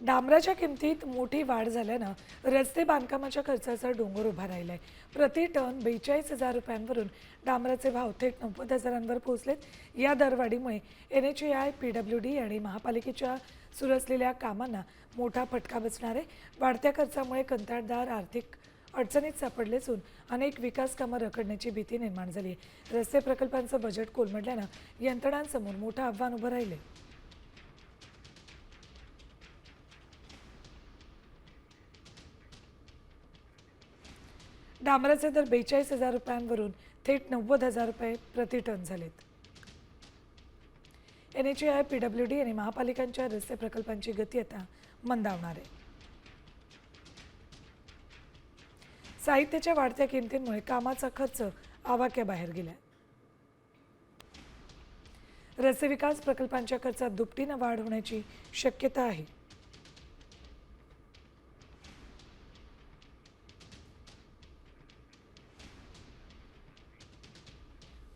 डांबराच्या किमतीत मोठी वाढ झाल्यानं रस्ते बांधकामाच्या खर्चाचा डोंगर उभा राहिलाय. प्रति टन 42,000 रुपयांवरून डांबराचे भाव थेट 90,000 पोहोचलेत. या दरवाढीमुळे NHAI, PWD आणि महापालिकेच्या सुरू असलेल्या कामांना मोठा फटका बसणार आहे. वाढत्या खर्चामुळे कंत्राटदार आर्थिक अडचणीत सापडले असून अनेक विकास कामं रखडण्याची भीती निर्माण झाली आहे. रस्ते प्रकल्पांचं बजेट कोलमडल्यानं यंत्रणांसमोर मोठं आव्हान उभं राहिले. डांबराचे दर 42,000 रुपयांवरून थेट 90,000 रुपये प्रति टन झालेत. NHAI, PWD आणि महापालिकांच्या रस्ते प्रकल्पांची गती आता मंदावणार आहे. साहित्याच्या वाढत्या किमतींमुळे कामाचा खर्च आवाक्याबाहेर गेलाय. रस्ते विकास प्रकल्पांच्या खर्चात दुपटीनं वाढ होण्याची शक्यता आहे.